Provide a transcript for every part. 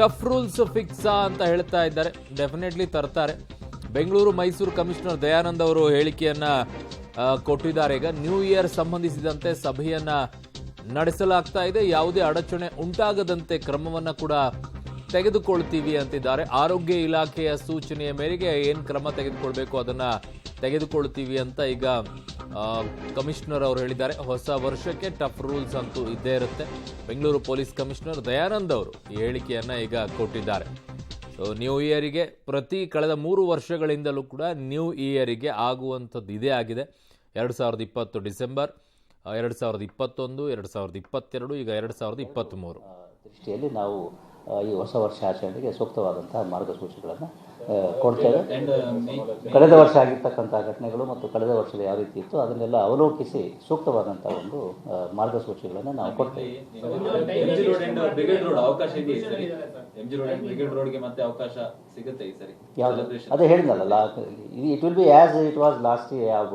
Tough rules ಫಿಕ್ಸಾ ಅಂತ ಹೇಳ್ತಾ ಇದ್ದಾರೆ. ಡೆಫಿನೆಟ್ಲಿ ತರ್ತಾರೆ. ಬೆಂಗಳೂರು ಮೈಸೂರು ಕಮಿಷನರ್ ದಯಾನಂದ್ ಅವರು ಹೇಳಿಕೆಯನ್ನ ಕೊಟ್ಟಿದ್ದಾರೆ. ಈಗ ನ್ಯೂ ಇಯರ್ ಸಂಬಂಧಿಸಿದಂತೆ ಸಭೆಯನ್ನ ನಡೆಸಲಾಗ್ತಾ ಇದೆ. ಯಾವುದೇ ಅಡಚಣೆ ಉಂಟಾಗದಂತೆ ಕ್ರಮವನ್ನ ಕೂಡ ತೆಗೆದುಕೊಳ್ತೀವಿ ಅಂತಿದ್ದಾರೆ. ಆರೋಗ್ಯ ಇಲಾಖೆಯ ಸೂಚನೆಯ ಮೇರೆಗೆ ಏನು ಕ್ರಮ ತೆಗೆದುಕೊಳ್ಬೇಕು ಅದನ್ನ ತೆಗೆದುಕೊಳ್ತೀವಿ ಅಂತ ಈಗ ಕಮಿಷನರ್ ಅವರು ಹೇಳಿದ್ದಾರೆ. ಹೊಸ ವರ್ಷಕ್ಕೆ ಟಫ್ ರೂಲ್ಸ್ ಅಂತೂ ಇದ್ದೇ ಇರುತ್ತೆ. ಬೆಂಗಳೂರು ಪೊಲೀಸ್ ಕಮಿಷನರ್ ದಯಾನಂದ್ ಅವರು ಈ ಹೇಳಿಕೆಯನ್ನ ಈಗ ಕೊಟ್ಟಿದ್ದಾರೆ. ಸೊ ನ್ಯೂ ಇಯರಿಗೆ ಕಳೆದ 3 ವರ್ಷಗಳಿಂದಲೂ ಕೂಡ ನ್ಯೂ ಇಯರಿಗೆ ಆಗುವಂಥದ್ದು ಇದೇ ಆಗಿದೆ. 2020 ಡಿಸೆಂಬರ್, 2021, 2022, ಈಗ 2023 ದೃಷ್ಟಿಯಲ್ಲಿ ನಾವು ಈ ಹೊಸ ವರ್ಷ ಆಚರಣೆಗೆ ಸೂಕ್ತವಾದಂತಹ ಮಾರ್ಗಸೂಚಿಗಳನ್ನು ಕೊಡ್ತೇವೆ. ಕಳೆದ ವರ್ಷ ಆಗಿರ್ತಕ್ಕಂಥ ಘಟನೆಗಳು ಮತ್ತು ಕಳೆದ ವರ್ಷದ ಯಾವ ರೀತಿ ಇತ್ತು ಅದನ್ನೆಲ್ಲ ಅವಲೋಕಿಸಿ ಸೂಕ್ತವಾದಂಥ ಒಂದು ಮಾರ್ಗಸೂಚಿಗಳನ್ನು ನಾವು ಕೊಡ್ತೇವೆ. ಅದೇ ಹೇಳಿದ್ನಲ್ಲ, it will be as it was last year.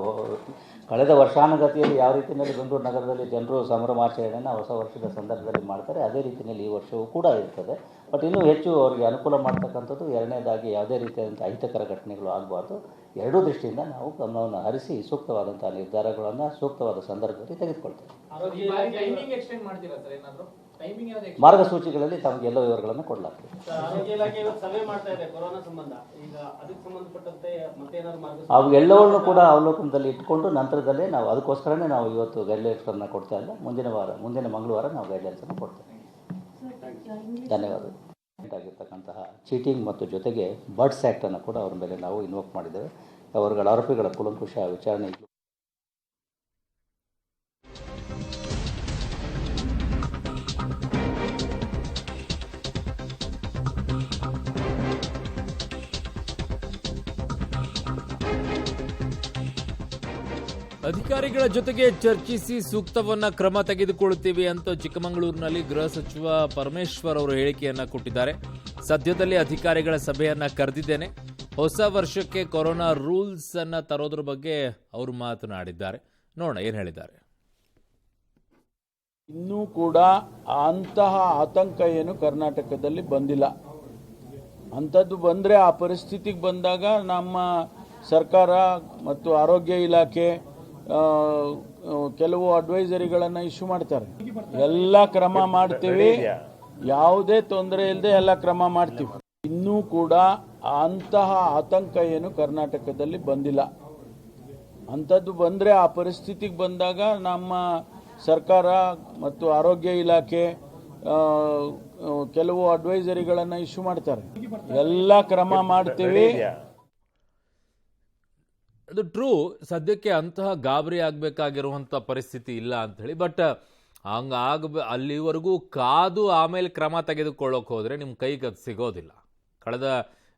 ಕಳೆದ ವರ್ಷಾನುಗತಿಯಲ್ಲಿ ಯಾವ ರೀತಿಯಲ್ಲಿ ಬೆಂಗಳೂರು ನಗರದಲ್ಲಿ ಜನರು ಸಂಭ್ರಮಾಚರಣೆಯನ್ನು ಹೊಸ ವರ್ಷದ ಸಂದರ್ಭದಲ್ಲಿ ಮಾಡ್ತಾರೆ, ಅದೇ ರೀತಿಯಲ್ಲಿ ಈ ವರ್ಷವೂ ಕೂಡ ಇರ್ತದೆ. ಬಟ್ ಇನ್ನೂ ಹೆಚ್ಚು ಅವರಿಗೆ ಅನುಕೂಲ ಮಾಡ್ತಕ್ಕಂಥದ್ದು, ಎರಡನೇದಾಗಿ ಯಾವುದೇ ರೀತಿಯಾದಂಥ ಅಹಿತಕರ ಘಟನೆಗಳು ಆಗಬಾರ್ದು. ಎರಡೂ ದೃಷ್ಟಿಯಿಂದ ನಾವು ಗಮನವನ್ನು ಹರಿಸಿ ಸೂಕ್ತವಾದಂಥ ನಿರ್ಧಾರಗಳನ್ನು ಸೂಕ್ತವಾದ ಸಂದರ್ಭದಲ್ಲಿ ತೆಗೆದುಕೊಳ್ತೇವೆ. ಮಾರ್ಗಸೂಚಿಗಳಲ್ಲಿ ತಮಗೆಲ್ಲ ವಿವರಗಳನ್ನು ಕೊಡಲಾಗ್ತದೆ. ಅವೆಲ್ಲವನ್ನೂ ಕೂಡ ಅವಲೋಕನದಲ್ಲಿ ಇಟ್ಕೊಂಡು ನಂತರದಲ್ಲೇ ನಾವು ಅದಕ್ಕೋಸ್ಕರನೇ ನಾವು ಇವತ್ತು ಗೈಡ್ಲೈನ್ಸ್ಗಳನ್ನು ಕೊಡ್ತಾ ಇಲ್ಲ. ಮುಂದಿನ ಮಂಗಳವಾರ ನಾವು ಗೈಡ್ಲೈನ್ಸನ್ನು ಕೊಡ್ತೇವೆ. ಧನ್ಯವಾದ. ಆಗಿರ್ತಕ್ಕಂತಹ ಚೀಟಿಂಗ್ ಮತ್ತು ಜೊತೆಗೆ ಬರ್ಡ್ಸ್ ಆ್ಯಕ್ಟನ್ನು ಕೂಡ ಅವರ ಮೇಲೆ ನಾವು ಇನ್ವೋಕ್ ಮಾಡಿದ್ದೇವೆ. ಅವರುಗಳ ಆರೋಪಿಗಳ ಕೂಲಂಕುಷ ವಿಚಾರಣೆ. ಅಧಿಕಾರಿಗಳ ಜೊತೆಗೆ ಚರ್ಚಿಸಿ ಸೂಕ್ತವನ್ನ ಕ್ರಮ ತೆಗೆದುಕೊಳ್ಳುತ್ತೀವಿ ಅಂತ ಚಿಕ್ಕಮಗಳೂರಿನಲ್ಲಿ ಗೃಹ ಸಚಿವ ಪರಮೇಶ್ವರ್ ಅವರು ಹೇಳಿಕೆಯನ್ನ ಕೊಟ್ಟಿದ್ದಾರೆ. ಸದ್ಯದಲ್ಲಿ ಅಧಿಕಾರಿಗಳ ಸಭೆಯನ್ನ ಕರೆದಿದ್ದೇನೆ. ಹೊಸ ವರ್ಷಕ್ಕೆ ಕೊರೋನಾ ರೂಲ್ಸ್ ಅನ್ನ ತರೋದ್ರ ಬಗ್ಗೆ ಅವರು ಮಾತನಾಡಿದ್ದಾರೆ. ನೋಡೋಣ ಏನು ಹೇಳಿದ್ದಾರೆ. ಇನ್ನೂ ಕೂಡ ಅಂತಹ ಆತಂಕ ಏನು ಕರ್ನಾಟಕದಲ್ಲಿ ಬಂದಿಲ್ಲ. ಅಂಥದ್ದು ಬಂದರೆ ಆ ಪರಿಸ್ಥಿತಿಗೆ ಬಂದಾಗ ನಮ್ಮ ಸರ್ಕಾರ ಮತ್ತು ಆರೋಗ್ಯ ಇಲಾಖೆ ಕೆಲವು ಅಡ್ವೈಸರಿಗಳನ್ನು ಇಶ್ಯೂ ಮಾಡ್ತಾರೆ. ಎಲ್ಲ ಕ್ರಮ ಮಾಡ್ತೀವಿ, ಯಾವುದೇ ತೊಂದರೆ ಇಲ್ಲದೆ ಎಲ್ಲ ಕ್ರಮ ಮಾಡ್ತೀವಿ. ಇನ್ನೂ ಕೂಡ ಅಂತಹ ಆತಂಕ ಏನು ಕರ್ನಾಟಕದಲ್ಲಿ ಬಂದಿಲ್ಲ. ಅಂಥದ್ದು ಬಂದರೆ ಆ ಪರಿಸ್ಥಿತಿಗೆ ಬಂದಾಗ ನಮ್ಮ ಸರ್ಕಾರ ಮತ್ತು ಆರೋಗ್ಯ ಇಲಾಖೆ ಕೆಲವು ಅಡ್ವೈಸರಿಗಳನ್ನು ಇಶ್ಯೂ ಮಾಡ್ತಾರೆ. ಎಲ್ಲ ಕ್ರಮ ಮಾಡ್ತೀವಿ. ಅದು ಟ್ರೂ. ಸದ್ಯಕ್ಕೆ ಅಂತಹ ಗಾಬರಿ ಆಗಬೇಕಾಗಿರುವಂಥ ಪರಿಸ್ಥಿತಿ ಇಲ್ಲ ಅಂಥೇಳಿ. ಬಟ್ ಅಲ್ಲಿವರೆಗೂ ಕಾದು ಆಮೇಲೆ ಕ್ರಮ ತೆಗೆದುಕೊಳ್ಳೋಕೆ ಹೋದರೆ ನಿಮ್ಮ ಕೈಗೆ ಅದು ಸಿಗೋದಿಲ್ಲ. ಕಳೆದ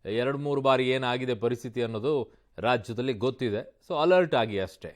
2-3 ಬಾರಿ ಏನಾಗಿದೆ ಪರಿಸ್ಥಿತಿ ಅನ್ನೋದು ರಾಜ್ಯದಲ್ಲಿ ಗೊತ್ತಿದೆ. ಸೊ ಅಲರ್ಟ್ ಆಗಿ ಅಷ್ಟೇ.